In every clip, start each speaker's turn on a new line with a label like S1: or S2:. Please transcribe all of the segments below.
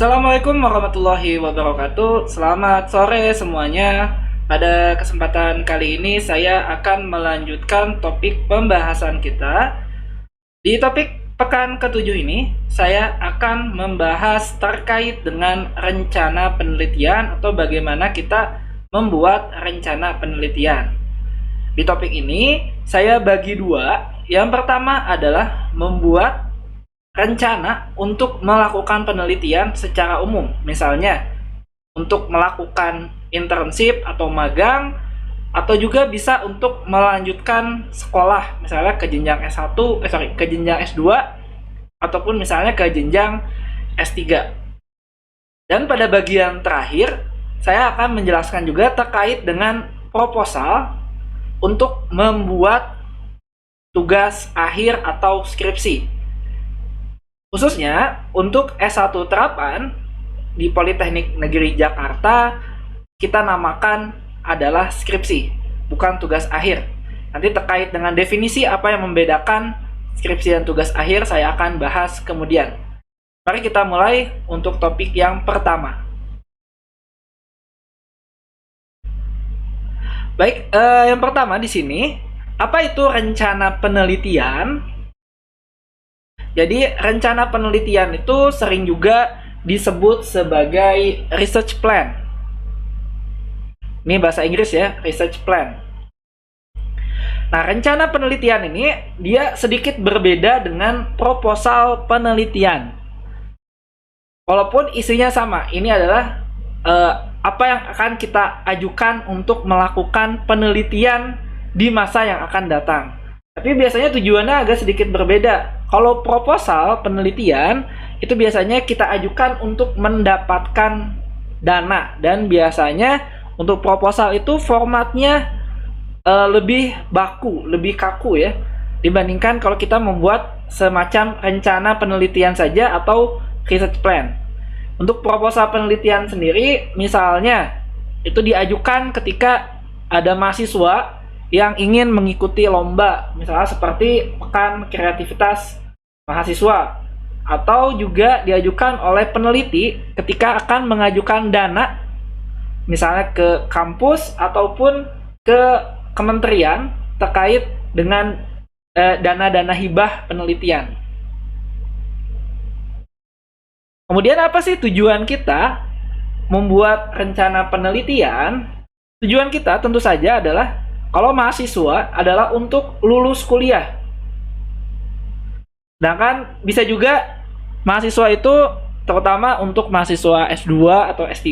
S1: Assalamualaikum warahmatullahi wabarakatuh. Selamat sore semuanya. Pada kesempatan kali ini saya akan melanjutkan topik pembahasan kita. Di topik pekan ketujuh ini, saya akan membahas terkait dengan rencana penelitian atau bagaimana kita membuat rencana penelitian. Di topik ini, saya bagi dua. Yang pertama adalah membuat rencana untuk melakukan penelitian secara umum, misalnya untuk melakukan internship atau magang, atau juga bisa untuk melanjutkan sekolah, misalnya ke jenjang ke jenjang S2, ataupun misalnya ke jenjang S3. Dan pada bagian terakhir, saya akan menjelaskan juga terkait dengan proposal untuk membuat tugas akhir atau skripsi. Khususnya untuk S1 terapan di Politeknik Negeri Jakarta, kita namakan adalah skripsi, bukan tugas akhir. Nanti terkait dengan definisi apa yang membedakan skripsi dan tugas akhir, saya akan bahas kemudian. Mari kita mulai untuk topik yang pertama. Baik, yang pertama di sini, apa itu rencana penelitian? Jadi rencana penelitian itu sering juga disebut sebagai research plan. Ini bahasa Inggris ya, research plan. Nah, rencana penelitian ini dia sedikit berbeda dengan proposal penelitian. Walaupun isinya sama, ini adalah apa yang akan kita ajukan untuk melakukan penelitian di masa yang akan datang. Tapi biasanya tujuannya agak sedikit berbeda. Kalau proposal penelitian, itu biasanya kita ajukan untuk mendapatkan dana. Dan biasanya untuk proposal itu formatnya lebih baku, lebih kaku ya. Dibandingkan kalau kita membuat semacam rencana penelitian saja atau research plan. Untuk proposal penelitian sendiri, misalnya, itu diajukan ketika ada mahasiswa yang ingin mengikuti lomba, misalnya seperti Pekan Kreativitas Mahasiswa, atau juga diajukan oleh peneliti ketika akan mengajukan dana, misalnya ke kampus ataupun ke kementerian terkait dengan dana-dana hibah penelitian. Kemudian apa sih tujuan kita membuat rencana penelitian? Tujuan kita tentu saja adalah kalau mahasiswa adalah untuk lulus kuliah. Sedangkan bisa juga mahasiswa itu terutama untuk mahasiswa S2 atau S3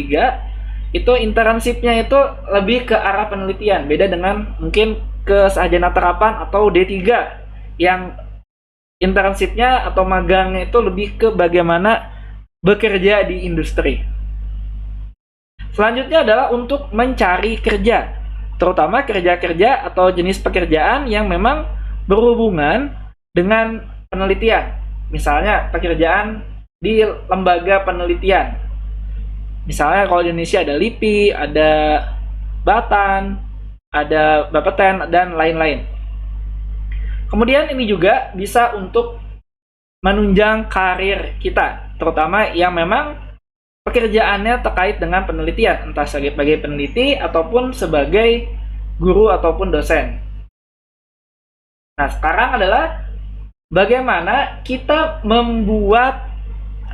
S1: itu internship-nya itu lebih ke arah penelitian. Beda dengan mungkin ke sarjana terapan atau D3 yang internship-nya atau magangnya itu lebih ke bagaimana bekerja di industri. Selanjutnya adalah untuk mencari kerja, terutama kerja-kerja atau jenis pekerjaan yang memang berhubungan dengan penelitian. Misalnya pekerjaan di lembaga penelitian. Misalnya kalau di Indonesia ada LIPI, ada Batan, ada Bapeten, dan lain-lain. Kemudian ini juga bisa untuk menunjang karir kita, terutama yang memang pekerjaannya terkait dengan penelitian, entah sebagai peneliti ataupun sebagai guru ataupun dosen. Nah, sekarang adalah bagaimana kita membuat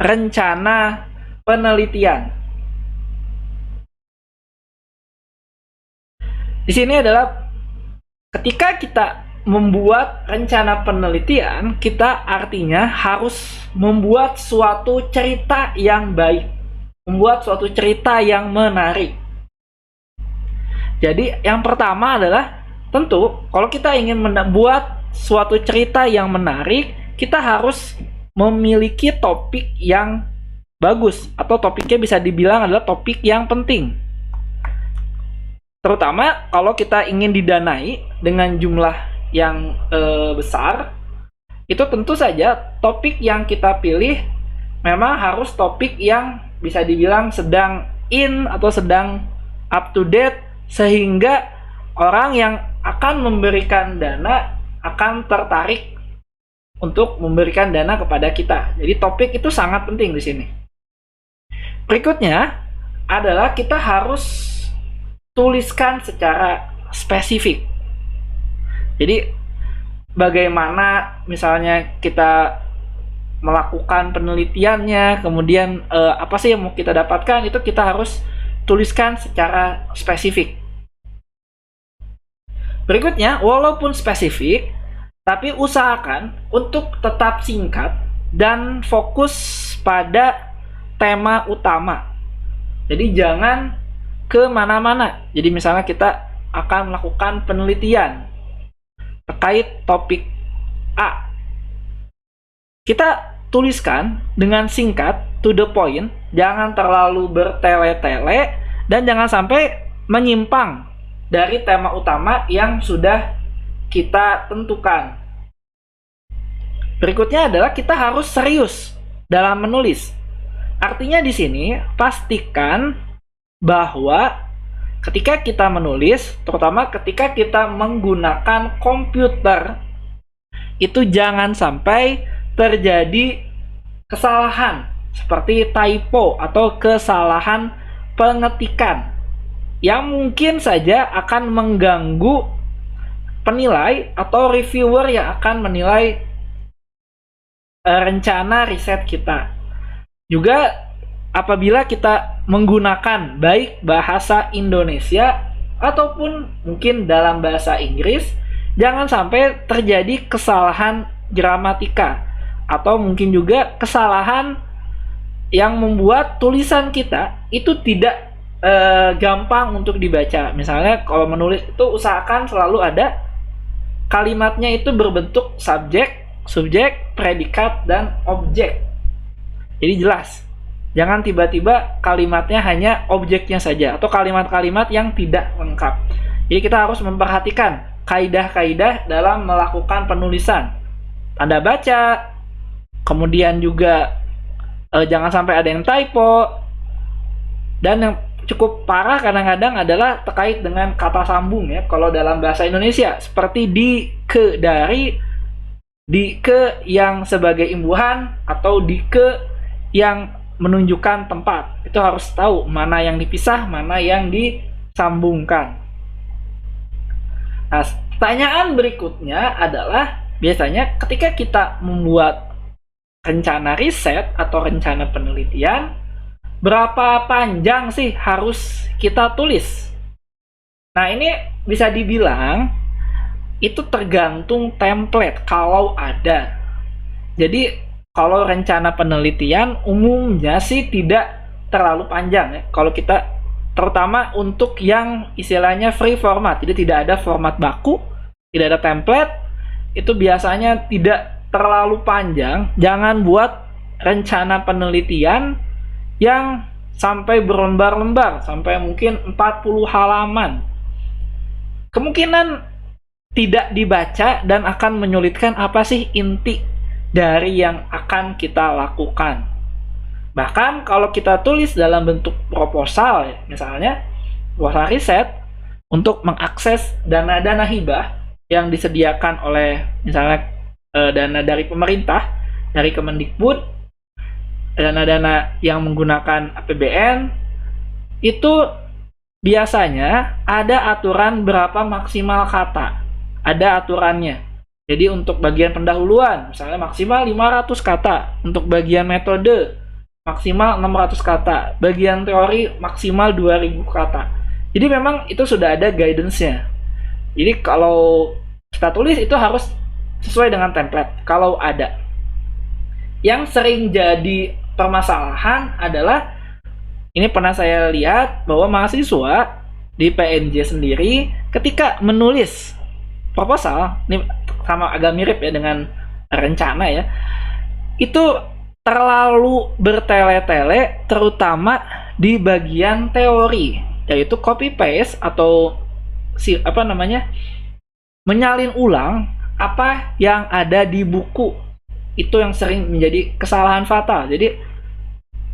S1: rencana penelitian. Di sini adalah ketika kita membuat rencana penelitian, kita artinya harus membuat suatu cerita yang baik. Membuat suatu cerita yang menarik. Jadi yang pertama adalah tentu kalau kita ingin membuat suatu cerita yang menarik, kita harus memiliki topik yang bagus atau topiknya bisa dibilang adalah topik yang penting. Terutama kalau kita ingin didanai dengan jumlah yang besar, itu tentu saja topik yang kita pilih memang harus topik yang bisa dibilang sedang in atau sedang up to date, sehingga orang yang akan memberikan dana akan tertarik untuk memberikan dana kepada kita. Jadi topik itu sangat penting di sini. Berikutnya adalah kita harus tuliskan secara spesifik. Jadi bagaimana misalnya kita melakukan penelitiannya, kemudian apa sih yang mau kita dapatkan, itu kita harus tuliskan secara spesifik. Berikutnya, walaupun spesifik, tapi usahakan untuk tetap singkat dan fokus pada tema utama. Jadi jangan kemana-mana. Jadi misalnya kita akan melakukan penelitian terkait topik A. Kita tuliskan dengan singkat, to the point, jangan terlalu bertele-tele, dan jangan sampai menyimpang dari tema utama yang sudah kita tentukan. Berikutnya adalah kita harus serius dalam menulis. Artinya di sini pastikan bahwa ketika kita menulis, terutama ketika kita menggunakan komputer, itu jangan sampai terjadi kesalahan seperti typo atau kesalahan pengetikan yang mungkin saja akan mengganggu penilai atau reviewer yang akan menilai rencana riset kita. Juga apabila kita menggunakan baik bahasa Indonesia ataupun mungkin dalam bahasa Inggris, jangan sampai terjadi kesalahan gramatika atau mungkin juga kesalahan yang membuat tulisan kita itu tidak gampang untuk dibaca. Misalnya kalau menulis itu usahakan selalu ada kalimatnya itu berbentuk subjek, subjek, predikat, dan objek. Jadi jelas. Jangan tiba-tiba kalimatnya hanya objeknya saja atau kalimat-kalimat yang tidak lengkap. Jadi kita harus memperhatikan kaidah-kaidah dalam melakukan penulisan. Tanda baca, kemudian juga jangan sampai ada yang typo, dan yang cukup parah kadang-kadang adalah terkait dengan kata sambung ya. Kalau dalam bahasa Indonesia seperti di, ke, dari, di, ke yang sebagai imbuhan atau di, ke yang menunjukkan tempat. Itu harus tahu mana yang dipisah, mana yang disambungkan. Nah, pertanyaan berikutnya adalah biasanya ketika kita membuat rencana riset atau rencana penelitian, berapa panjang sih harus kita tulis? Nah, ini bisa dibilang itu tergantung template kalau ada. Jadi, kalau rencana penelitian umumnya sih tidak terlalu panjang ya. Kalau kita terutama untuk yang istilahnya free format, jadi tidak ada format baku, tidak ada template, itu biasanya tidak terlalu panjang. Jangan buat rencana penelitian yang sampai berlembar-lembar, sampai mungkin 40 halaman. Kemungkinan tidak dibaca dan akan menyulitkan apa sih inti dari yang akan kita lakukan. Bahkan kalau kita tulis dalam bentuk proposal, misalnya proposal riset untuk mengakses dana-dana hibah yang disediakan oleh misalnya dana dari pemerintah, dari Kemendikbud, dana-dana yang menggunakan APBN, itu biasanya ada aturan berapa maksimal kata. Ada aturannya. Jadi untuk bagian pendahuluan, misalnya maksimal 500 kata. Untuk bagian metode, maksimal 600 kata. Bagian teori, maksimal 2000 kata. Jadi memang itu sudah ada guidance-nya. Jadi kalau kita tulis itu harus sesuai dengan template, kalau ada. Yang sering jadi permasalahan adalah, ini pernah saya lihat bahwa mahasiswa di PNJ sendiri ketika menulis proposal, ini sama agak mirip ya dengan rencana ya, itu terlalu bertele-tele terutama di bagian teori, yaitu copy paste atau menyalin ulang apa yang ada di buku. Itu yang sering menjadi kesalahan fatal. Jadi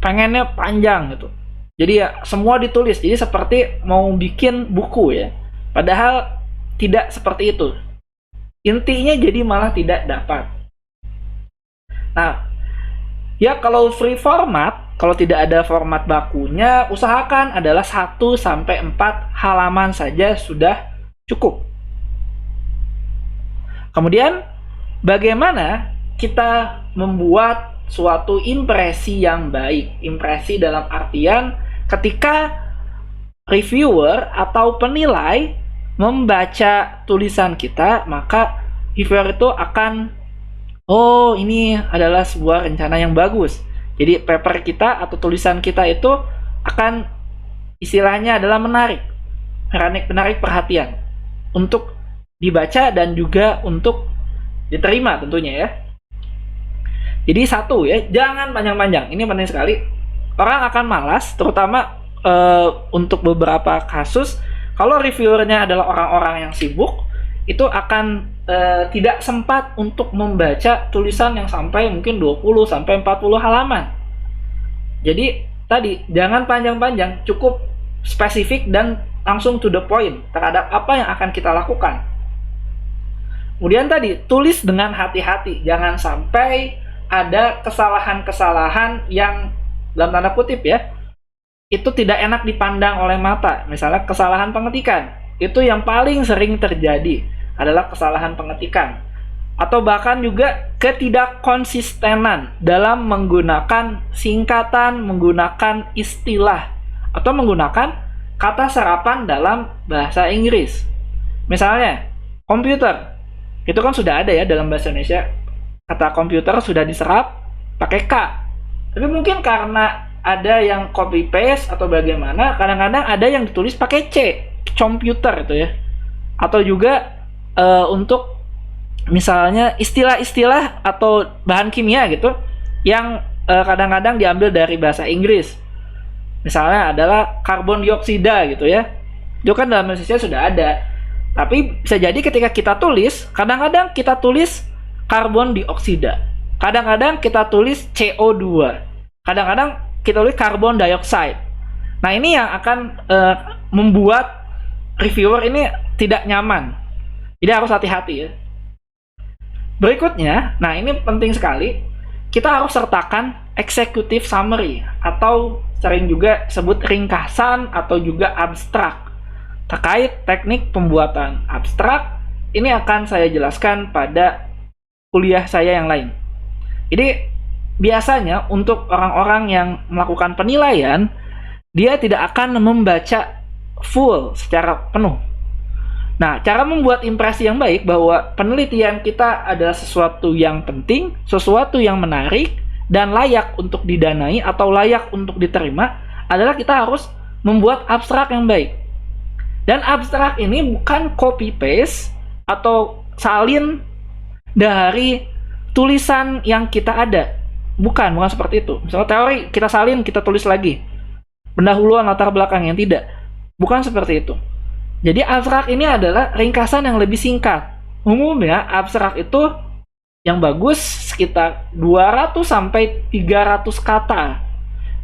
S1: pengennya panjang gitu. Jadi ya semua ditulis. Jadi seperti mau bikin buku ya. Padahal tidak seperti itu. Intinya jadi malah tidak dapat. Nah, ya kalau free format kalau tidak ada format bakunya, usahakan adalah 1-4 halaman saja sudah cukup. Kemudian, bagaimana kita membuat suatu impresi yang baik? Impresi dalam artian ketika reviewer atau penilai membaca tulisan kita, maka reviewer itu akan, oh ini adalah sebuah rencana yang bagus. Jadi paper kita atau tulisan kita itu akan istilahnya adalah menarik perhatian untuk dibaca dan juga untuk diterima tentunya ya. Jadi satu ya, jangan panjang-panjang. Ini penting sekali. Orang akan malas, terutama untuk beberapa kasus, kalau reviewernya adalah orang-orang yang sibuk, itu akan tidak sempat untuk membaca tulisan yang sampai mungkin 20-40 halaman. Jadi tadi jangan panjang-panjang, cukup spesifik dan langsung to the point terhadap apa yang akan kita lakukan. Kemudian tadi tulis dengan hati-hati, jangan sampai ada kesalahan-kesalahan yang dalam tanda kutip ya, itu tidak enak dipandang oleh mata. Misalnya kesalahan pengetikan, itu yang paling sering terjadi adalah kesalahan pengetikan, atau bahkan juga ketidakkonsistenan dalam menggunakan singkatan, menggunakan istilah, atau menggunakan kata serapan dalam bahasa Inggris. Misalnya, komputer, itu kan sudah ada ya dalam bahasa Indonesia, kata komputer sudah diserap pakai K. Tapi mungkin karena ada yang copy paste atau bagaimana, kadang-kadang ada yang ditulis pakai C, computer itu ya. Atau juga untuk misalnya istilah-istilah atau bahan kimia gitu yang kadang-kadang diambil dari bahasa Inggris. Misalnya adalah karbon dioksida gitu ya. Itu kan dalam bahasa Indonesia sudah ada. Tapi bisa jadi ketika kita tulis, kadang-kadang kita tulis karbon dioksida. Kadang-kadang kita tulis CO2. Kadang-kadang kita tulis karbon dioxide. Nah, ini yang akan membuat reviewer ini tidak nyaman. Jadi harus hati-hati ya. Berikutnya, nah ini penting sekali, kita harus sertakan executive summary atau sering juga sebut ringkasan atau juga abstrak terkait teknik pembuatan abstrak. Ini akan saya jelaskan pada kuliah saya yang lain. Jadi biasanya untuk orang-orang yang melakukan penilaian, dia tidak akan membaca full secara penuh. Nah, cara membuat impresi yang baik bahwa penelitian kita adalah sesuatu yang penting, sesuatu yang menarik, dan layak untuk didanai atau layak untuk diterima adalah kita harus membuat abstrak yang baik. Dan abstrak ini bukan copy-paste atau salin dari tulisan yang kita ada. Bukan seperti itu. Misalnya teori, kita salin, kita tulis lagi. Pendahuluan, latar belakang yang tidak. Bukan seperti itu. Jadi abstrak ini adalah ringkasan yang lebih singkat. Umumnya abstrak itu yang bagus sekitar 200-300 kata.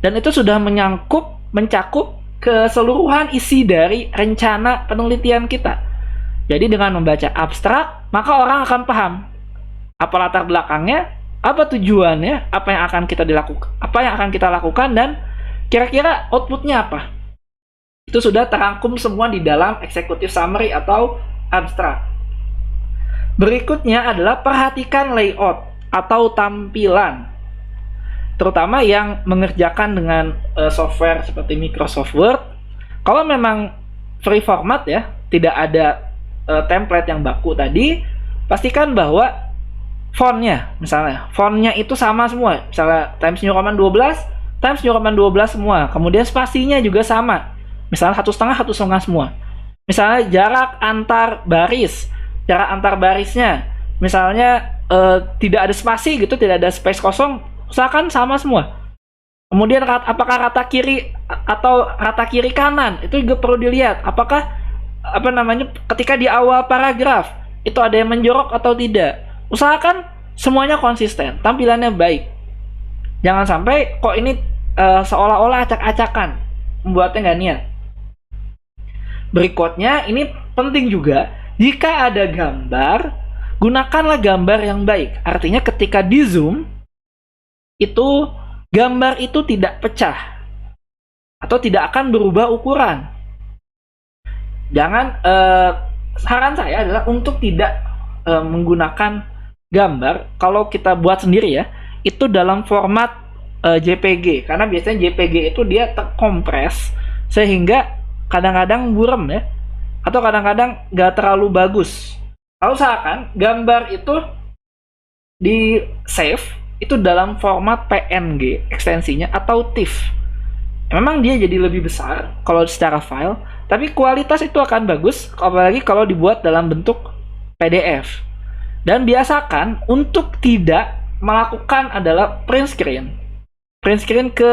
S1: Dan itu sudah mencakup keseluruhan isi dari rencana penelitian kita. Jadi dengan membaca abstrak, maka orang akan paham apa latar belakangnya, apa tujuannya, apa yang akan kita lakukan, dan kira-kira outputnya apa. Itu sudah terangkum semua di dalam executive summary atau abstrak. Berikutnya adalah perhatikan layout atau tampilan. Terutama yang mengerjakan dengan software seperti Microsoft Word. Kalau memang free format ya, tidak ada template yang baku tadi, pastikan bahwa fontnya itu sama semua. Misalnya Times New Roman 12 semua. Kemudian spasinya juga sama. Misalnya 1,5 semua. Misalnya jarak antar barisnya, misalnya tidak ada spasi gitu, tidak ada space kosong, usahakan sama semua. Kemudian apakah rata kiri atau rata kiri kanan itu juga perlu dilihat. Apakah ketika di awal paragraf itu ada yang menjorok atau tidak. Usahakan semuanya konsisten, tampilannya baik. Jangan sampai kok ini seolah-olah acak-acakan, membuatnya nggak niat. Berikutnya, ini penting juga, jika ada gambar, gunakanlah gambar yang baik. Artinya ketika di zoom, itu gambar itu tidak pecah atau tidak akan berubah ukuran. Jangan saran saya adalah untuk tidak menggunakan gambar kalau kita buat sendiri ya, itu dalam format JPG, karena biasanya JPG itu dia terkompres sehingga kadang-kadang buram ya, atau kadang-kadang nggak terlalu bagus. Kalau usahakan gambar itu di save itu dalam format PNG ekstensinya atau TIFF. Memang dia jadi lebih besar kalau secara file, tapi kualitas itu akan bagus apalagi kalau dibuat dalam bentuk PDF. Dan biasakan untuk tidak melakukan adalah print screen ke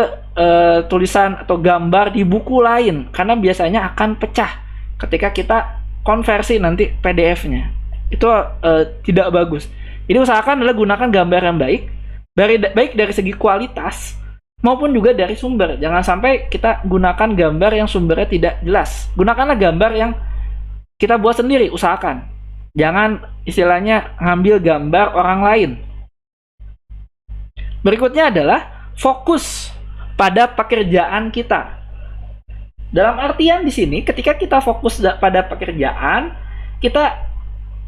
S1: tulisan atau gambar di buku lain, karena biasanya akan pecah ketika kita konversi nanti PDF-nya. Itu tidak bagus. Jadi usahakan adalah gunakan gambar yang baik dari segi kualitas maupun juga dari sumber. Jangan sampai kita gunakan gambar yang sumbernya tidak jelas. Gunakanlah gambar yang kita buat sendiri, usahakan. Jangan istilahnya ngambil gambar orang lain. Berikutnya adalah fokus pada pekerjaan kita. Dalam artian di sini, ketika kita fokus pada pekerjaan, kita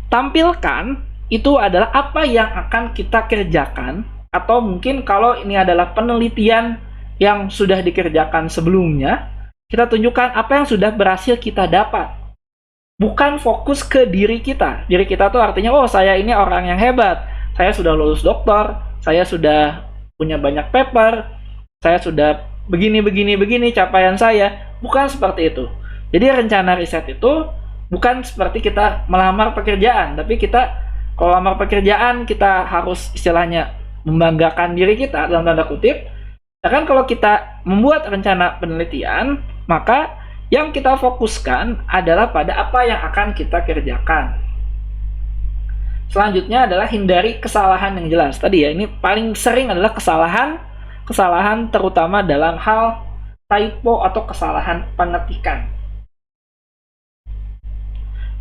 S1: tampilkan itu adalah apa yang akan kita kerjakan, atau mungkin kalau ini adalah penelitian yang sudah dikerjakan sebelumnya, kita tunjukkan apa yang sudah berhasil kita dapat. Bukan fokus ke diri kita. Diri kita tuh artinya, oh saya ini orang yang hebat, saya sudah lulus doktor, saya sudah punya banyak paper, saya sudah begini capaian saya. Bukan seperti itu. Jadi rencana riset itu bukan seperti kita melamar pekerjaan, tapi kita kalau lamar pekerjaan kita harus istilahnya membanggakan diri kita dalam tanda kutip. Kan kalau kita membuat rencana penelitian, maka yang kita fokuskan adalah pada apa yang akan kita kerjakan. Selanjutnya adalah hindari kesalahan yang jelas. Tadi ya, ini paling sering adalah kesalahan terutama dalam hal typo atau kesalahan pengetikan.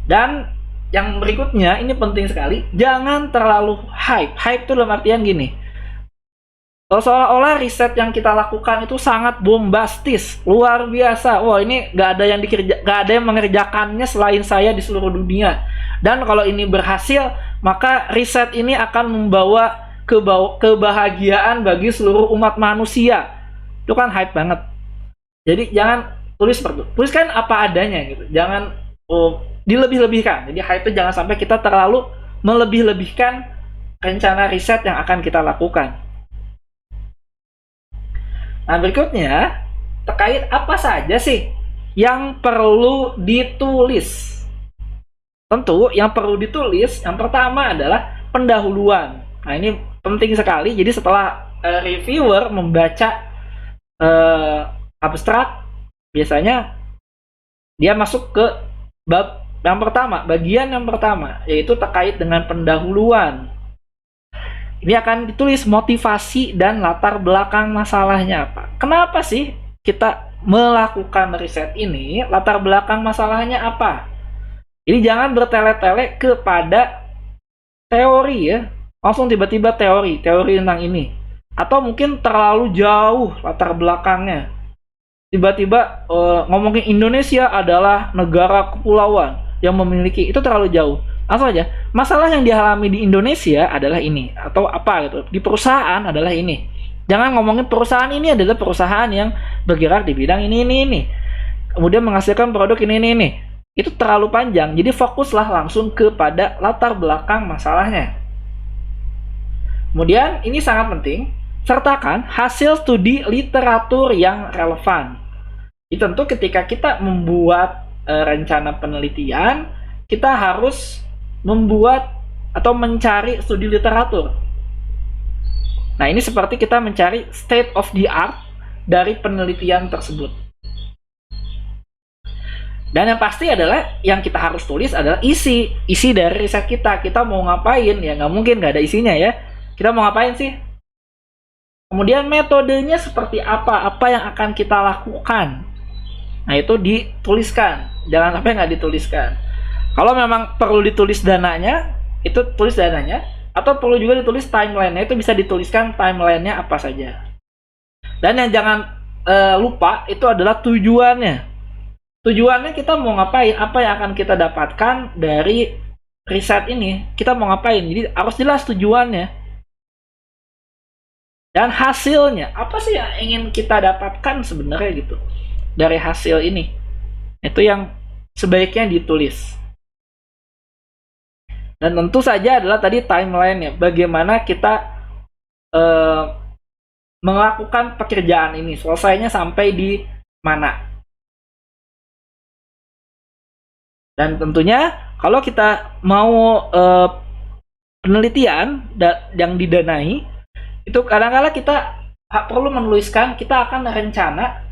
S1: Dan yang berikutnya, ini penting sekali, jangan terlalu hype. Hype itu dalam artian gini, seolah-olah riset yang kita lakukan itu sangat bombastis, luar biasa. Wah, ini nggak ada yang mengerjakannya selain saya di seluruh dunia. Dan kalau ini berhasil, maka riset ini akan membawa kebahagiaan bagi seluruh umat manusia. Itu kan hype banget. Jadi jangan tuliskan apa adanya gitu. Jangan dilebih-lebihkan. Jadi hype itu jangan sampai kita terlalu melebih-lebihkan rencana riset yang akan kita lakukan. Nah, berikutnya terkait apa saja sih yang perlu ditulis. Tentu yang perlu ditulis yang pertama adalah pendahuluan. Nah, ini penting sekali. Jadi setelah reviewer membaca abstrak, biasanya dia masuk ke bab yang pertama, bagian yang pertama, yaitu terkait dengan pendahuluan. Ini akan ditulis motivasi dan latar belakang masalahnya apa. Kenapa sih kita melakukan riset ini? Latar belakang masalahnya apa? Jadi jangan bertele-tele kepada teori ya. Langsung tiba-tiba teori tentang ini. Atau mungkin terlalu jauh latar belakangnya. Tiba-tiba ngomongin Indonesia adalah negara kepulauan yang memiliki, itu terlalu jauh. Langsung aja, masalah yang dialami di Indonesia adalah ini, atau apa gitu. Di perusahaan adalah ini. Jangan ngomongin perusahaan ini adalah perusahaan yang bergerak di bidang ini. Kemudian menghasilkan produk ini. Itu terlalu panjang. Jadi fokuslah langsung kepada latar belakang masalahnya. Kemudian ini sangat penting, sertakan hasil studi literatur yang relevan. Itu tentu ketika kita membuat rencana penelitian, kita harus membuat atau mencari studi literatur. Nah, ini seperti kita mencari state of the art dari penelitian tersebut. Dan yang pasti adalah yang kita harus tulis adalah isi dari riset kita. Kita mau ngapain? Ya nggak mungkin nggak ada isinya ya. Kita mau ngapain sih? Kemudian metodenya seperti apa yang akan kita lakukan. Nah, itu dituliskan. Jangan sampai nggak dituliskan. Kalau memang perlu ditulis dananya, itu tulis dananya. Atau perlu juga ditulis timeline-nya, itu bisa dituliskan timeline-nya apa saja. Dan yang jangan lupa itu adalah tujuannya. Tujuannya kita mau ngapain, apa yang akan kita dapatkan dari riset ini, kita mau ngapain. Jadi harus jelas tujuannya dan hasilnya, apa sih yang ingin kita dapatkan sebenarnya gitu dari hasil ini. Itu yang sebaiknya ditulis. Dan tentu saja adalah tadi timeline-nya, bagaimana kita melakukan pekerjaan ini, selesainya sampai di mana. Dan tentunya kalau kita mau penelitian yang didanai, itu kadang-kadang kita perlu menuliskan kita akan rencana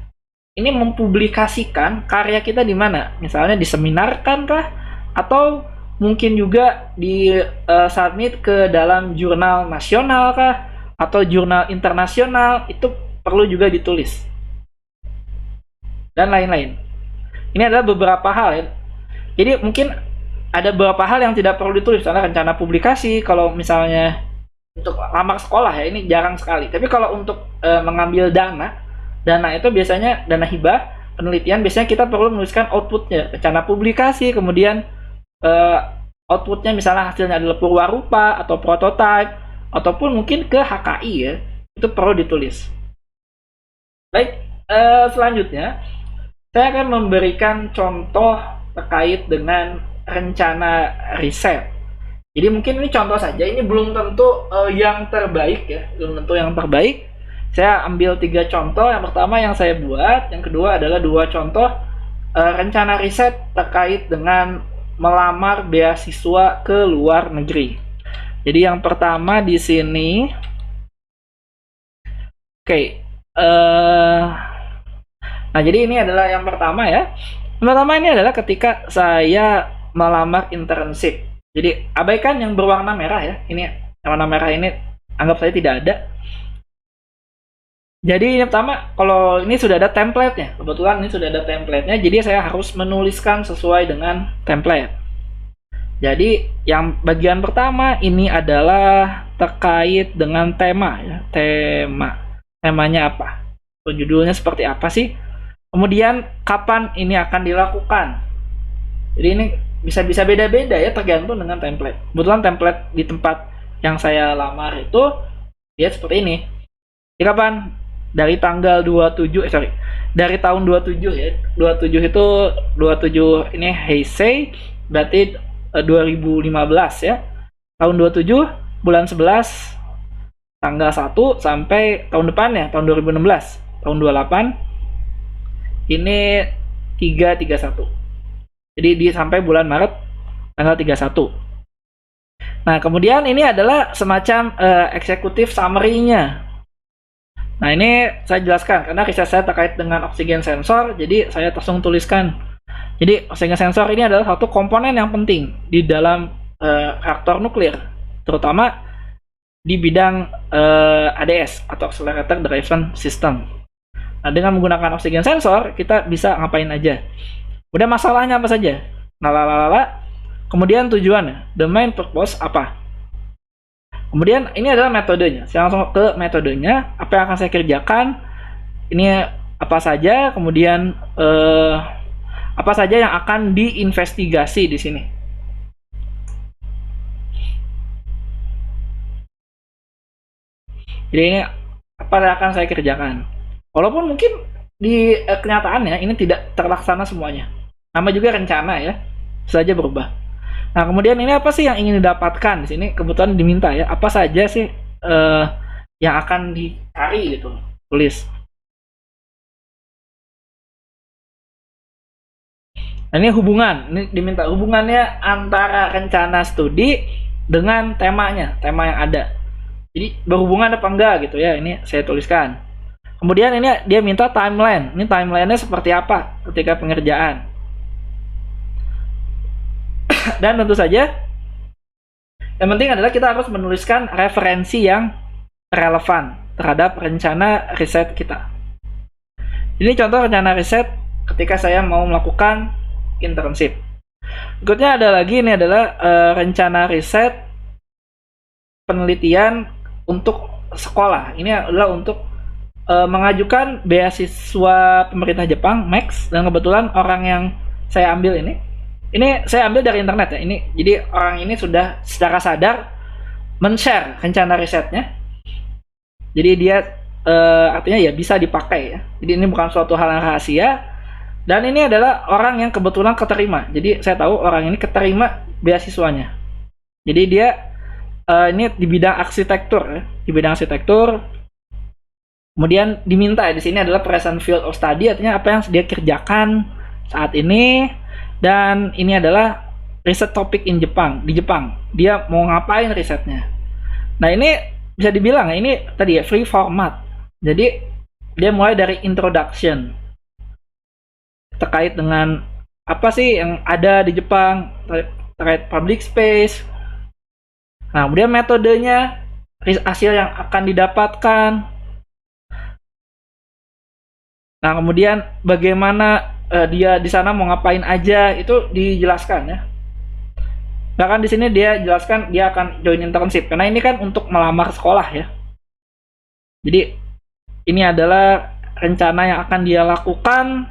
S1: ini mempublikasikan karya kita di mana. Misalnya diseminarkan kah, atau mungkin juga di submit ke dalam jurnal nasional kah, atau jurnal internasional, itu perlu juga ditulis. Dan lain-lain. Ini adalah beberapa hal ya. Jadi mungkin ada beberapa hal yang tidak perlu ditulis, karena rencana publikasi kalau misalnya untuk lamar sekolah ya ini jarang sekali. Tapi kalau untuk mengambil dana itu biasanya dana hibah penelitian, biasanya kita perlu menuliskan outputnya, rencana publikasi, kemudian outputnya misalnya hasilnya adalah purwarupa atau prototype, ataupun mungkin ke HKI ya, itu perlu ditulis. Baik, selanjutnya saya akan memberikan contoh terkait dengan rencana riset. Jadi mungkin ini contoh saja, ini belum tentu yang terbaik ya, belum tentu yang terbaik. Saya ambil 3 contoh. Yang pertama yang saya buat, yang kedua adalah 2 contoh rencana riset terkait dengan melamar beasiswa ke luar negeri. Jadi yang pertama di sini, oke, nah jadi ini adalah yang pertama ya. Yang pertama ini adalah ketika saya melamar internship. Jadi abaikan yang berwarna merah ya. Ini yang warna merah ini anggap saya tidak ada. Jadi yang pertama, kalau ini sudah ada template-nya. Kebetulan ini sudah ada template-nya, jadi saya harus menuliskan sesuai dengan template. Jadi yang bagian pertama ini adalah terkait dengan tema ya. Temanya apa? Judulnya seperti apa sih? Kemudian kapan ini akan dilakukan? Jadi ini bisa beda-beda ya, tergantung dengan template. Kebetulan template di tempat yang saya lamar itu dia seperti ini. Jadi kapan? Dari tanggal 27, dari tahun 27 ya. 27 itu 27 ini Heisei, berarti 2015 ya. Tahun 27 bulan 11 tanggal 1 sampai tahun depannya tahun 2016, tahun 28 ini 331. Jadi di sampai bulan Maret tanggal 31. Nah, kemudian ini adalah semacam eksekutif summary-nya. Nah, ini saya jelaskan karena riset saya terkait dengan oksigen sensor, jadi saya langsung tuliskan. Jadi, oksigen sensor ini adalah satu komponen yang penting di dalam reaktor nuklir, terutama di bidang ADS atau Accelerator Driven System. Nah, dengan menggunakan oksigen sensor, kita bisa ngapain aja. Udah masalahnya apa saja. Nah, kemudian tujuannya, the main purpose apa. Kemudian ini adalah metodenya. Saya langsung ke metodenya. Apa yang akan saya kerjakan? Ini apa saja? Kemudian apa saja yang akan diinvestigasi di sini? Jadi ini apa yang akan saya kerjakan? Walaupun mungkin di kenyataannya ini tidak terlaksana semuanya. Nama juga rencana ya, saja berubah. Nah, kemudian ini apa sih yang ingin didapatkan di sini? Kebetulan diminta ya, apa saja sih yang akan dicari gitu, tulis. Nah, ini hubungan, ini diminta hubungannya antara rencana studi dengan temanya, tema yang ada. Jadi berhubungan apa enggak gitu ya, ini saya tuliskan. Kemudian ini dia minta timeline, ini timelinenya seperti apa ketika pengerjaan. Dan tentu saja yang penting adalah kita harus menuliskan referensi yang relevan terhadap rencana riset kita. Ini contoh rencana riset ketika saya mau melakukan internship. Berikutnya ada lagi, ini adalah rencana riset penelitian untuk sekolah. Ini adalah untuk mengajukan beasiswa pemerintah Jepang, Max, dan kebetulan orang yang saya ambil ini saya ambil dari internet ya. Jadi orang ini sudah secara sadar men-share rencana risetnya. Jadi dia artinya ya bisa dipakai ya. Jadi ini bukan suatu hal yang rahasia. Dan ini adalah orang yang kebetulan keterima. Jadi saya tahu orang ini keterima beasiswanya. Jadi dia ini di bidang arsitektur ya. Di bidang arsitektur. Kemudian diminta ya, di sini adalah present field of study, artinya apa yang dia kerjakan saat ini. Dan ini adalah riset topik di Jepang. Dia mau ngapain risetnya. Nah ini bisa dibilang ya, ini tadi ya free format. Jadi dia mulai dari introduction terkait dengan apa sih yang ada di Jepang terkait public space. Nah kemudian metodenya, hasil yang akan didapatkan. Nah kemudian bagaimana dia di sana mau ngapain aja itu dijelaskan ya. Bahkan di sini dia jelaskan dia akan join internship karena ini kan untuk melamar sekolah ya. Jadi ini adalah rencana yang akan dia lakukan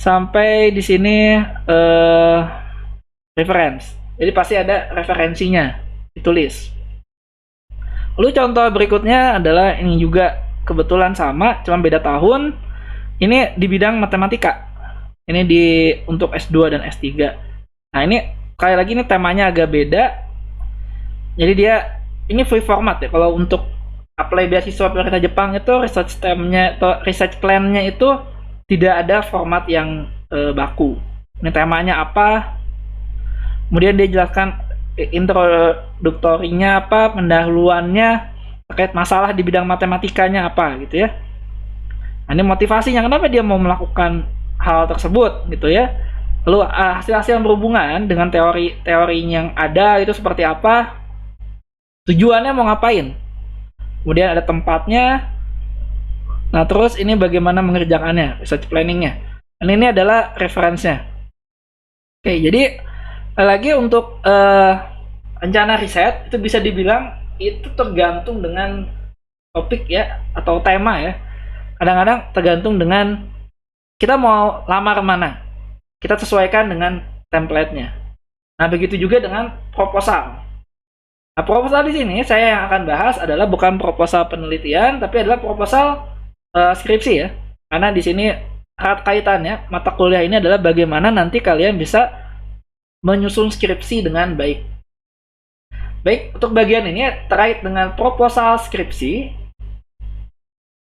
S1: sampai di sini reference. Jadi pasti ada referensinya ditulis. Lalu contoh berikutnya adalah ini juga kebetulan sama, cuma beda tahun. Ini di bidang matematika. Ini untuk S2 dan S3. Nah, ini kali lagi ini temanya agak beda. Jadi dia ini free format ya. Kalau untuk apply beasiswa pemerintah Jepang itu research time-nya atau research plan-nya itu tidak ada format yang baku. Ini temanya apa? Kemudian dia jelaskan introduktorinya apa, pendahuluannya terkait masalah di bidang matematikanya apa gitu ya. Nah, ini motivasinya kenapa dia mau melakukan hal tersebut gitu ya. Lalu hasil-hasil yang berhubungan dengan teori yang ada itu seperti apa, tujuannya mau ngapain, kemudian ada tempatnya. Nah terus ini bagaimana mengerjakannya, research planningnya. Dan ini adalah referensinya. Oke, jadi lagi untuk rencana riset itu bisa dibilang itu tergantung dengan topik ya atau tema ya. Kadang-kadang tergantung dengan kita mau lamar mana, kita sesuaikan dengan template-nya. Nah begitu juga dengan proposal. Nah proposal di sini saya yang akan bahas adalah bukan proposal penelitian, tapi adalah proposal skripsi ya. Karena di sini erat kaitannya mata kuliah ini adalah bagaimana nanti kalian bisa menyusun skripsi dengan baik. Baik, untuk bagian ini terkait dengan proposal skripsi.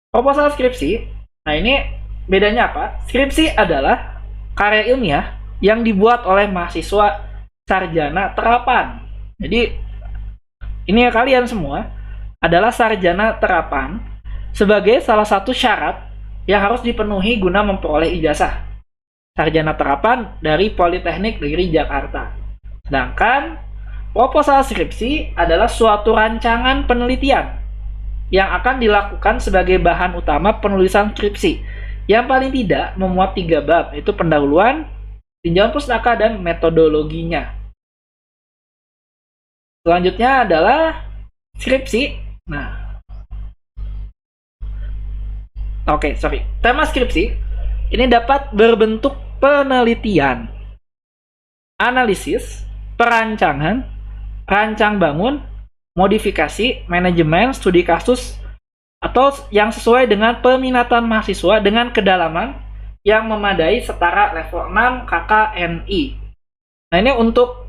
S1: Proposal skripsi, nah ini bedanya apa? Skripsi adalah karya ilmiah yang dibuat oleh mahasiswa sarjana terapan. Jadi ini kalian semua adalah sarjana terapan sebagai salah satu syarat yang harus dipenuhi guna memperoleh ijazah sarjana terapan dari Politeknik Negeri Jakarta. Sedangkan proposal skripsi adalah suatu rancangan penelitian yang akan dilakukan sebagai bahan utama penulisan skripsi yang paling tidak memuat 3 bab, yaitu pendahuluan, tinjauan pustaka, dan metodologinya. Selanjutnya adalah skripsi. Nah, tema skripsi ini dapat berbentuk penelitian, analisis, perancangan, rancang bangun, modifikasi, manajemen, studi kasus, atau yang sesuai dengan peminatan mahasiswa dengan kedalaman yang memadai setara level 6 KKNI. Nah ini untuk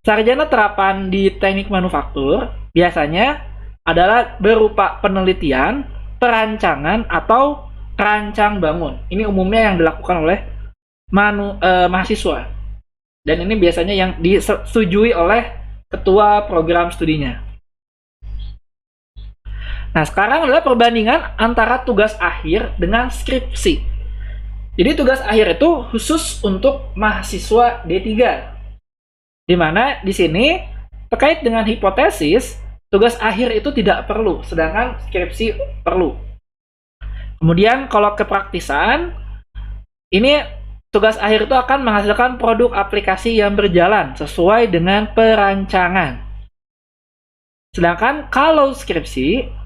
S1: sarjana terapan di teknik manufaktur biasanya adalah berupa penelitian, perancangan, atau rancang bangun. Ini umumnya yang dilakukan oleh mahasiswa. Dan ini biasanya yang disetujui oleh ketua program studinya. Nah, sekarang adalah perbandingan antara tugas akhir dengan skripsi. Jadi tugas akhir itu khusus untuk mahasiswa D3. Di mana di sini terkait dengan hipotesis, tugas akhir itu tidak perlu, sedangkan skripsi perlu. Kemudian kalau kepraktisan, ini tugas akhir itu akan menghasilkan produk aplikasi yang berjalan sesuai dengan perancangan. Sedangkan kalau skripsi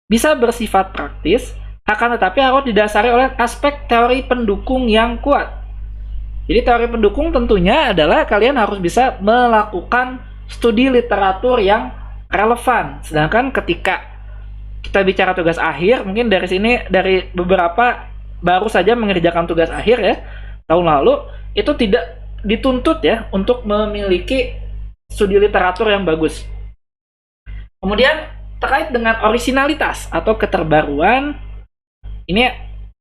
S1: bisa bersifat praktis Akan tetapi harus didasari oleh aspek teori pendukung yang kuat. Jadi teori pendukung tentunya adalah kalian harus bisa melakukan studi literatur yang relevan. Sedangkan ketika kita bicara tugas akhir, mungkin dari sini dari beberapa baru saja mengerjakan tugas akhir ya tahun lalu, itu tidak dituntut ya untuk memiliki studi literatur yang bagus. Kemudian terkait dengan originalitas atau keterbaruan, ini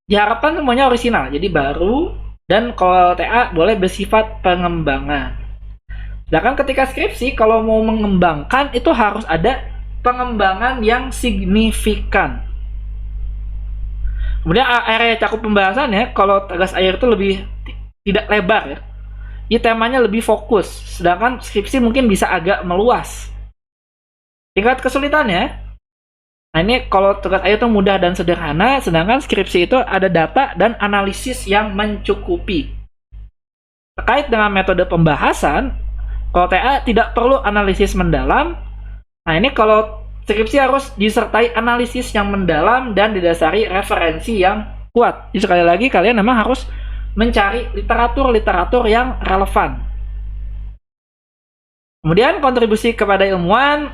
S1: diharapkan semuanya original, jadi baru, dan kalau TA boleh bersifat pengembangan. Sedangkan ketika skripsi, kalau mau mengembangkan itu harus ada pengembangan yang signifikan. Kemudian area cakup pembahasannya, kalau tugas akhir itu lebih tidak lebar ya. Ini temanya lebih fokus, sedangkan skripsi mungkin bisa agak meluas. Tingkat kesulitannya, nah ini kalau tugas akhir itu mudah dan sederhana, sedangkan skripsi itu ada data dan analisis yang mencukupi. Terkait dengan metode pembahasan, kalau TA tidak perlu analisis mendalam. Nah ini kalau skripsi harus disertai analisis yang mendalam dan didasari referensi yang kuat. Jadi sekali lagi kalian memang harus mencari literatur-literatur yang relevan. Kemudian kontribusi kepada ilmuwan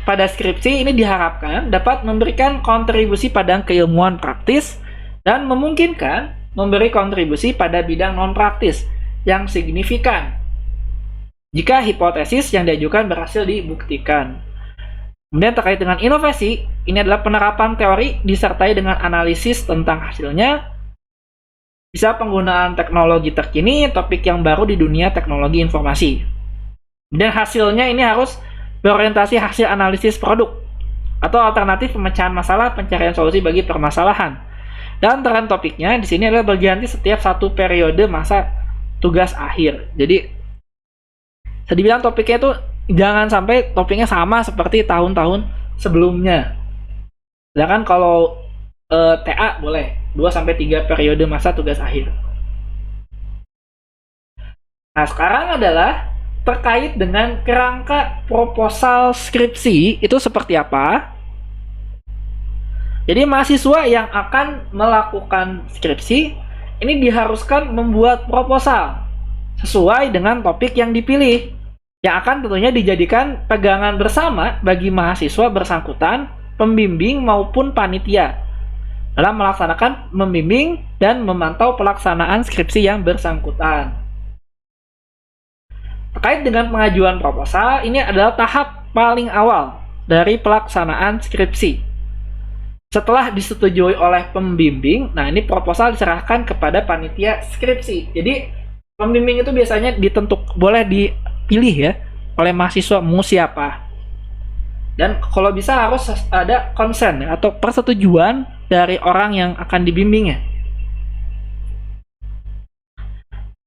S1: pada skripsi ini diharapkan dapat memberikan kontribusi pada keilmuan praktis dan memungkinkan memberi kontribusi pada bidang non-praktis yang signifikan jika hipotesis yang diajukan berhasil dibuktikan. Kemudian terkait dengan inovasi, ini adalah penerapan teori disertai dengan analisis tentang hasilnya, bisa penggunaan teknologi terkini, topik yang baru di dunia teknologi informasi. Dan hasilnya ini harus berorientasi hasil analisis produk atau alternatif pemecahan masalah, pencarian solusi bagi permasalahan. Dan tren topiknya di sini adalah berganti setiap satu periode masa tugas akhir. Jadi bisa dibilang topiknya itu jangan sampai topiknya sama seperti tahun-tahun sebelumnya. Sedangkan kalau TA boleh 2-3 periode masa tugas akhir. Nah, sekarang adalah terkait dengan kerangka proposal skripsi itu seperti apa. Jadi mahasiswa yang akan melakukan skripsi ini diharuskan membuat proposal sesuai dengan topik yang dipilih, yang akan tentunya dijadikan pegangan bersama bagi mahasiswa bersangkutan, pembimbing maupun panitia dalam melaksanakan membimbing dan memantau pelaksanaan skripsi yang bersangkutan. Terkait dengan pengajuan proposal, ini adalah tahap paling awal dari pelaksanaan skripsi. Setelah disetujui oleh pembimbing, nah ini proposal diserahkan kepada panitia skripsi. Jadi pembimbing itu biasanya boleh dipilih ya oleh mahasiswa mau siapa. Dan kalau bisa harus ada konsen ya, atau persetujuan dari orang yang akan dibimbingnya.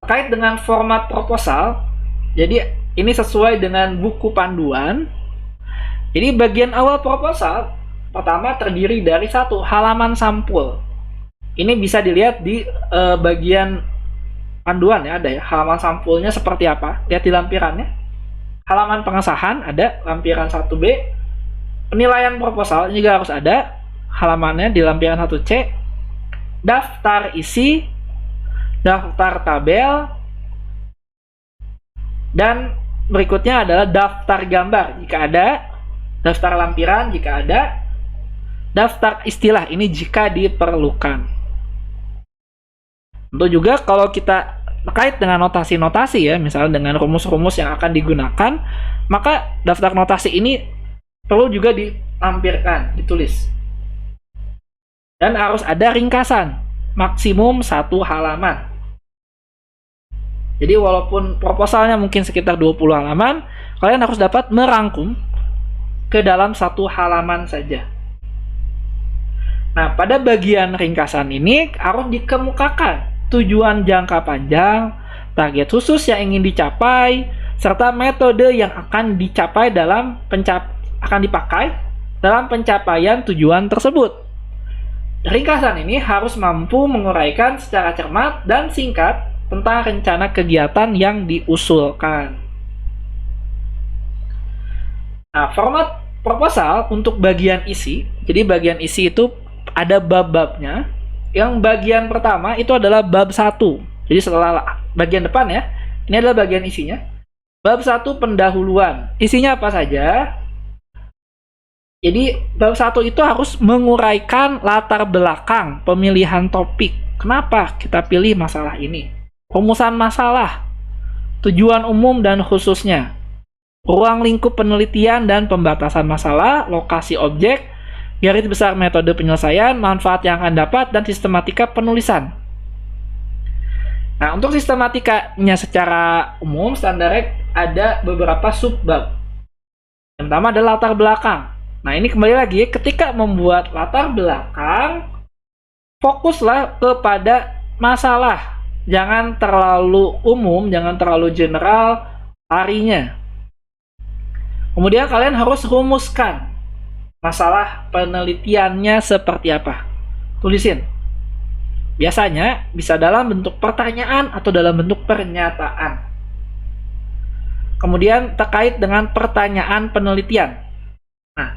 S1: Terkait dengan format proposal, jadi ini sesuai dengan buku panduan. Jadi bagian awal proposal pertama terdiri dari 1 halaman sampul. Ini bisa dilihat di bagian panduan ya, ada ya halaman sampulnya seperti apa. Lihat di lampirannya. Halaman pengesahan ada lampiran 1B. Penilaian proposal juga harus ada halamannya di lampiran 1C. Daftar isi, daftar tabel, dan berikutnya adalah daftar gambar jika ada, daftar lampiran jika ada, daftar istilah ini jika diperlukan. Tentu juga kalau kita terkait dengan notasi-notasi ya, misalnya dengan rumus-rumus yang akan digunakan, maka daftar notasi ini perlu juga dilampirkan, ditulis. Dan harus ada ringkasan, maksimum 1 halaman. Jadi walaupun proposalnya mungkin sekitar 20 halaman, kalian harus dapat merangkum ke dalam 1 halaman saja. Nah, pada bagian ringkasan ini harus dikemukakan tujuan jangka panjang, target khusus yang ingin dicapai, serta metode yang akan dipakai dalam pencapaian tujuan tersebut. Ringkasan ini harus mampu menguraikan secara cermat dan singkat tentang rencana kegiatan yang diusulkan. Nah, format proposal untuk bagian isi, jadi bagian isi itu ada bab-babnya. Yang bagian pertama itu adalah bab 1. Jadi setelah bagian depan ya, ini adalah bagian isinya. Bab 1 pendahuluan. Isinya apa saja? Jadi bab 1 itu harus menguraikan latar belakang pemilihan topik. Kenapa kita pilih masalah ini? Rumusan masalah, tujuan umum dan khususnya, ruang lingkup penelitian dan pembatasan masalah, lokasi objek, garis besar metode penyelesaian, manfaat yang akan dapat, dan sistematika penulisan. Nah, untuk sistematikanya secara umum, standarnya ada beberapa subbab. Yang pertama adalah latar belakang. Nah, ini kembali lagi, ketika membuat latar belakang, fokuslah kepada masalah. Jangan terlalu umum, jangan terlalu general larinya. Kemudian kalian harus rumuskan masalah penelitiannya seperti apa. Tulisin. Biasanya bisa dalam bentuk pertanyaan atau dalam bentuk pernyataan. Kemudian terkait dengan pertanyaan penelitian. Nah,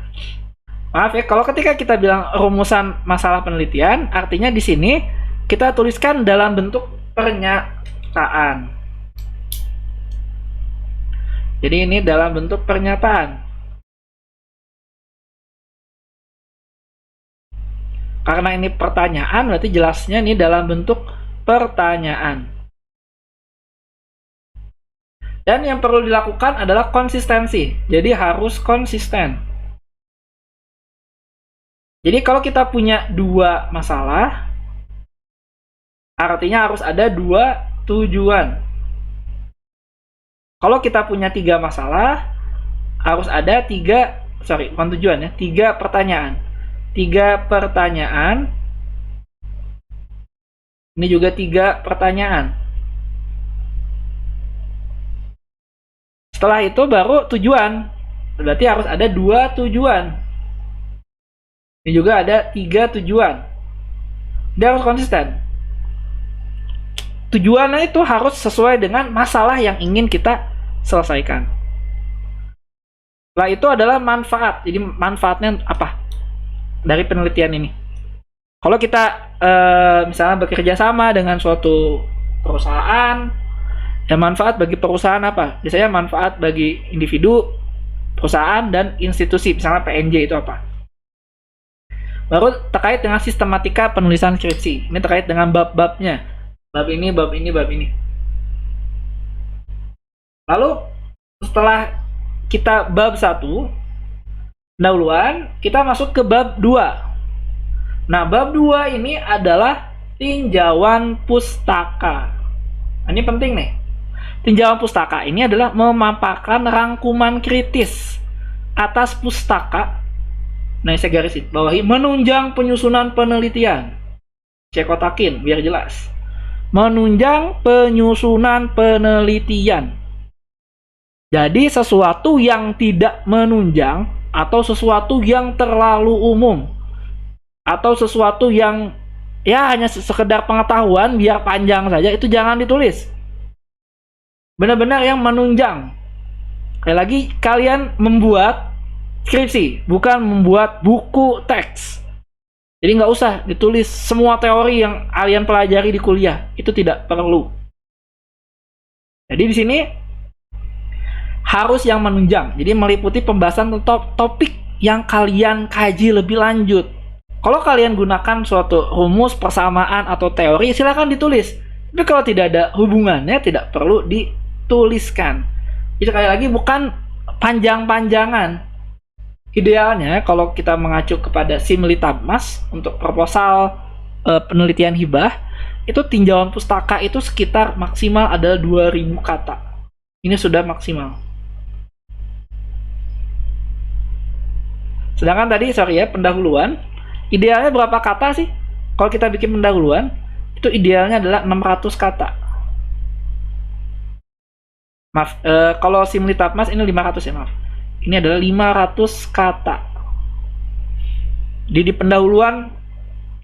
S1: maaf ya, kalau ketika kita bilang rumusan masalah penelitian, artinya di sini kita tuliskan dalam bentuk pernyataan. Jadi ini dalam bentuk pernyataan. Karena ini pertanyaan, berarti jelasnya ini dalam bentuk pertanyaan. Dan yang perlu dilakukan adalah konsistensi. Jadi harus konsisten. Jadi kalau kita punya 2 masalah, artinya harus ada 2 tujuan. Kalau kita punya 3 masalah, harus ada 3 pertanyaan. 3 pertanyaan. Ini juga 3 pertanyaan. Setelah itu baru tujuan. Berarti harus ada 2 tujuan. Ini juga ada 3 tujuan. Dia harus konsisten. Tujuannya itu harus sesuai dengan masalah yang ingin kita selesaikan. Setelah itu adalah manfaat. Jadi manfaatnya apa dari penelitian ini? Kalau kita misalnya bekerja sama dengan suatu perusahaan, ya manfaat bagi perusahaan apa? Biasanya manfaat bagi individu, perusahaan, dan institusi. Misalnya PNJ itu apa? Baru terkait dengan sistematika penulisan skripsi. Ini terkait dengan bab-babnya. Bab ini, bab ini, bab ini. Lalu setelah kita bab 1 pendahuluan, kita masuk ke bab 2. Nah, bab 2 ini adalah tinjauan pustaka. Nah, ini penting nih. Tinjauan pustaka ini adalah memaparkan rangkuman kritis atas pustaka. Nah, saya garisin bawahi menunjang penyusunan penelitian. Saya kotakin biar jelas. Menunjang penyusunan penelitian. Jadi sesuatu yang tidak menunjang atau sesuatu yang terlalu umum atau sesuatu yang ya hanya sekedar pengetahuan biar panjang saja, itu jangan ditulis. Benar-benar yang menunjang. Sekali lagi, kalian membuat skripsi, bukan membuat buku teks. Jadi nggak usah ditulis semua teori yang kalian pelajari di kuliah, itu tidak perlu. Jadi di sini harus yang menunjang, jadi meliputi pembahasan tentang topik yang kalian kaji lebih lanjut. Kalau kalian gunakan suatu rumus, persamaan, atau teori, silakan ditulis. Tapi kalau tidak ada hubungannya, tidak perlu dituliskan. Jadi sekali lagi, bukan panjang-panjangan. Idealnya kalau kita mengacu kepada Simlitabmas untuk proposal penelitian hibah, itu tinjauan pustaka itu sekitar maksimal adalah 2000 kata. Ini sudah maksimal. Sedangkan tadi, pendahuluan, idealnya berapa kata sih? Kalau kita bikin pendahuluan, itu idealnya adalah 600 kata. Maaf, kalau Simlitabmas ini 500 ya, maaf. Ini adalah 500 kata. Jadi di pendahuluan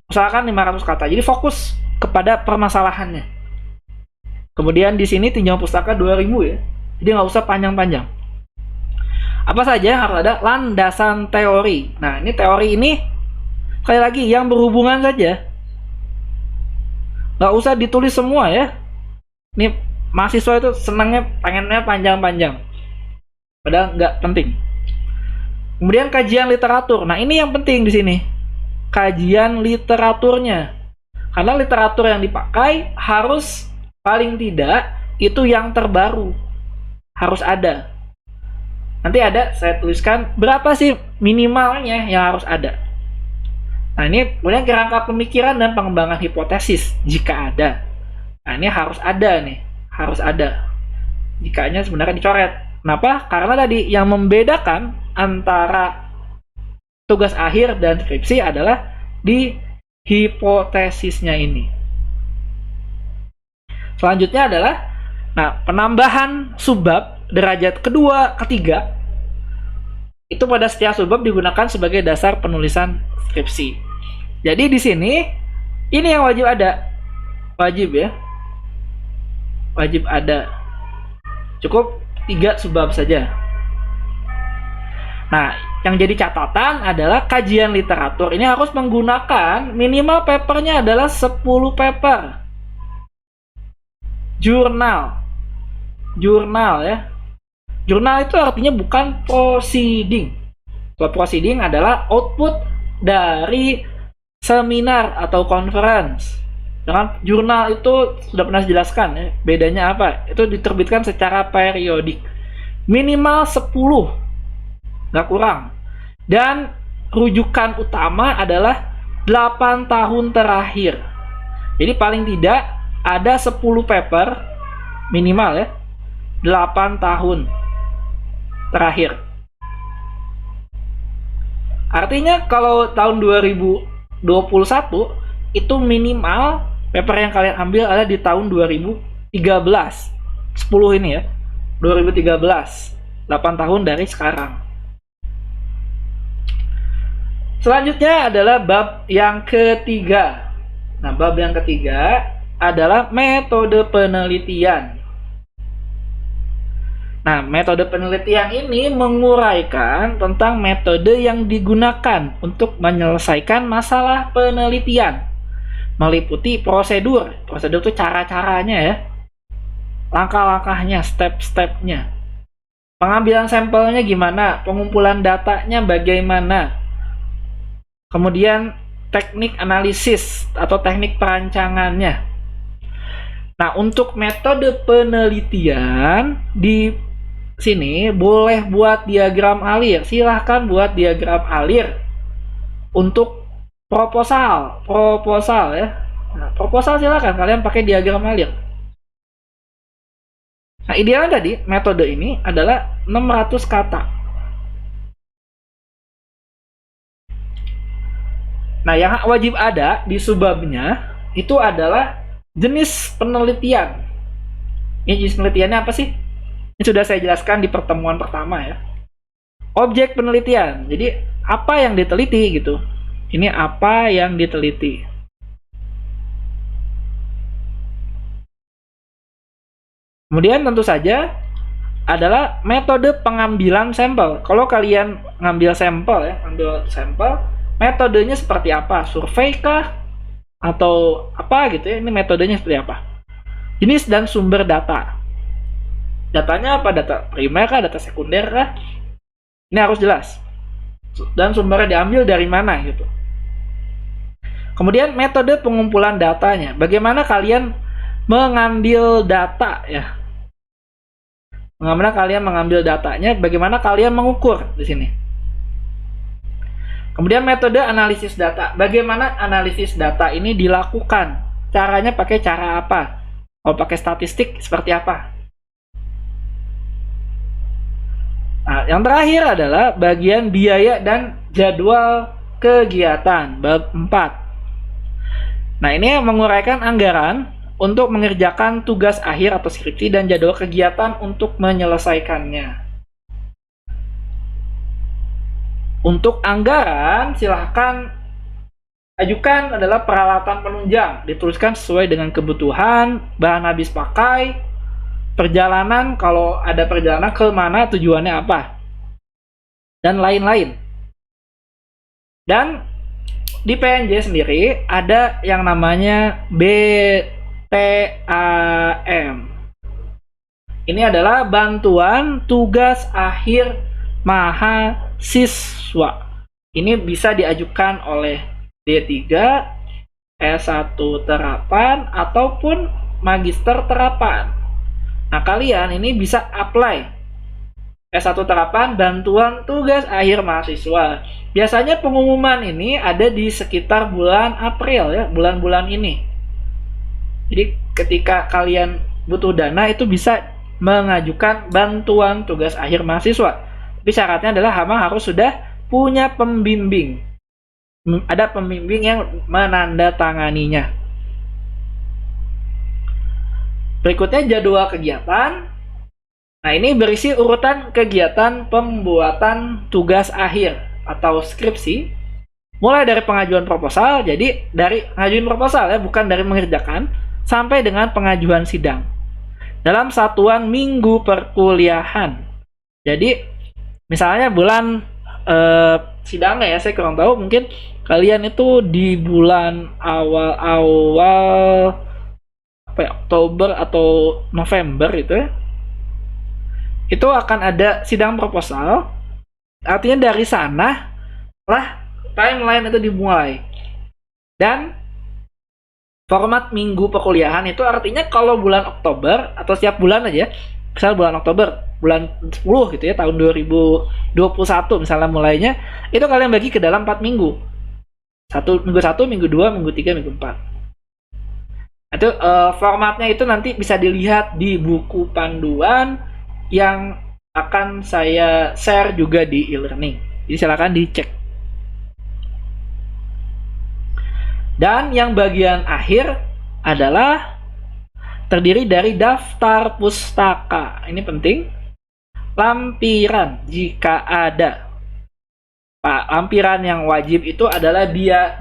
S1: usahakan 500 kata. Jadi fokus kepada permasalahannya. Kemudian di sini tinjauan pustaka 2000 ya. Jadi nggak usah panjang-panjang. Apa saja harus ada landasan teori. Nah, ini teori ini Sekali lagi, yang berhubungan saja. Nggak usah ditulis semua ya. Ini mahasiswa itu senangnya pengennya panjang-panjang. Padahal nggak penting. Kemudian kajian literatur. Nah, ini yang penting di sini. Kajian literaturnya. Karena literatur yang dipakai harus paling tidak itu yang terbaru. Harus ada. Nanti ada saya tuliskan berapa sih minimalnya yang harus ada. Nah, ini kemudian kerangka pemikiran dan pengembangan hipotesis jika ada. Nah, ini harus ada nih. Harus ada. Jikanya sebenarnya dicoret. Kenapa? Karena tadi yang membedakan antara tugas akhir dan skripsi adalah di hipotesisnya ini. Selanjutnya adalah penambahan subbab derajat kedua, ketiga itu pada setiap subbab digunakan sebagai dasar penulisan skripsi. Jadi di sini ini yang wajib ada. Wajib ya. Wajib ada. Cukup 3 subbab saja. Nah, yang jadi catatan adalah kajian literatur ini harus menggunakan minimal papernya adalah 10 paper. Jurnal ya. Jurnal itu artinya bukan proceeding. Kalau proceeding adalah output dari seminar atau conference. Dengan jurnal itu sudah pernah dijelaskan ya, bedanya apa? Itu diterbitkan secara periodik. Minimal 10. Nggak kurang. Dan rujukan utama adalah 8 tahun terakhir. Jadi paling tidak ada 10 paper minimal ya. 8 tahun terakhir. Artinya kalau tahun 2021 itu minimal paper yang kalian ambil ada di tahun 2013. 10 ini ya. 2013. 8 tahun dari sekarang. Selanjutnya adalah bab yang ketiga. Nah, bab yang ketiga adalah metode penelitian. Nah, metode penelitian ini menguraikan tentang metode yang digunakan untuk menyelesaikan masalah penelitian. Meliputi prosedur. Prosedur itu cara-caranya ya. Langkah-langkahnya, step-stepnya. Pengambilan sampelnya gimana? Pengumpulan datanya bagaimana? Kemudian teknik analisis atau teknik perancangannya. Nah, untuk metode penelitian di sini boleh buat diagram alir. Silahkan buat diagram alir untuk proposal ya. Nah, proposal silahkan kalian pakai diagram alir. Nah, idealnya tadi metode ini adalah 600 kata. Nah, yang wajib ada di subbabnya itu adalah jenis penelitian. Ini jenis penelitiannya apa sih? Ini sudah saya jelaskan di pertemuan pertama ya. Objek penelitian. Jadi, apa yang diteliti gitu. Ini apa yang diteliti. Kemudian tentu saja adalah metode pengambilan sampel. Kalau kalian ngambil sampel ya, metodenya seperti apa? Survei kah? Atau apa gitu ya? Ini metodenya seperti apa? Jenis dan sumber data. Datanya apa? Data primer kah? Data sekunder kah? Ini harus jelas. Dan sumbernya diambil dari mana gitu. Kemudian metode pengumpulan datanya. Bagaimana kalian mengambil data ya? Bagaimana kalian mengambil datanya? Bagaimana kalian mengukur di sini? Kemudian metode analisis data. Bagaimana analisis data ini dilakukan? Caranya pakai cara apa? Kalau pakai statistik seperti apa? Nah, yang terakhir adalah bagian biaya dan jadwal kegiatan, bab 4. Nah, ini menguraikan anggaran untuk mengerjakan tugas akhir atau skripsi dan jadwal kegiatan untuk menyelesaikannya. Untuk anggaran, silahkan ajukan adalah peralatan penunjang. Dituliskan sesuai dengan kebutuhan, bahan habis pakai, perjalanan, kalau ada perjalanan ke mana, tujuannya apa, dan lain-lain. Dan di PNJ sendiri ada yang namanya BTAM. Ini adalah bantuan tugas akhir mahasiswa. Ini bisa diajukan oleh D3, S1 terapan, ataupun magister terapan. Nah, kalian ini bisa apply S1 terapan bantuan tugas akhir mahasiswa. Biasanya pengumuman ini ada di sekitar bulan April ya, bulan-bulan ini. Jadi ketika kalian butuh dana itu bisa mengajukan bantuan tugas akhir mahasiswa. Tapi syaratnya adalah harus sudah punya pembimbing. Ada pembimbing yang menandatanganinya. Berikutnya jadwal kegiatan. Nah, ini berisi urutan kegiatan pembuatan tugas akhir atau skripsi. Mulai dari pengajuan proposal, jadi dari ngajuin proposal ya, bukan dari mengerjakan, sampai dengan pengajuan sidang. Dalam satuan minggu perkuliahan. Jadi, misalnya bulan sidangnya ya, saya kurang tahu, mungkin kalian itu di bulan awal-awal Oktober atau November itu ya, itu akan ada sidang proposal. Artinya dari sana lah timeline itu dimulai. Dan format minggu perkuliahan itu artinya kalau bulan Oktober atau setiap bulan aja, misal bulan Oktober, bulan 10 gitu ya, tahun 2021 misalnya mulainya, itu kalian bagi ke dalam 4 minggu. Minggu 1, minggu 2, minggu 3, minggu 4. Itu formatnya itu nanti bisa dilihat di buku panduan yang akan saya share juga di e-learning. Jadi silakan dicek. Dan yang bagian akhir adalah terdiri dari daftar pustaka. Ini penting. Lampiran jika ada. Lampiran yang wajib itu adalah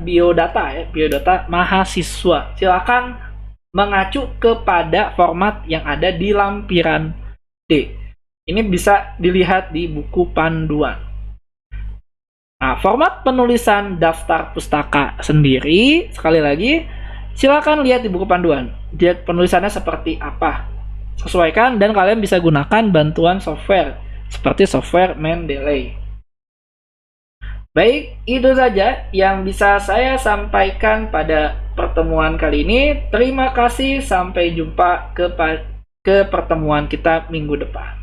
S1: biodata ya, biodata mahasiswa. Silakan mengacu kepada format yang ada di lampiran D. Ini bisa dilihat di buku panduan. Nah, format penulisan daftar pustaka sendiri, sekali lagi, silakan lihat di buku panduan. Lihat penulisannya seperti apa. Sesuaikan dan kalian bisa gunakan bantuan software, seperti software Mendeley. Baik, itu saja yang bisa saya sampaikan pada pertemuan kali ini. Terima kasih, sampai jumpa ke pertemuan kita minggu depan.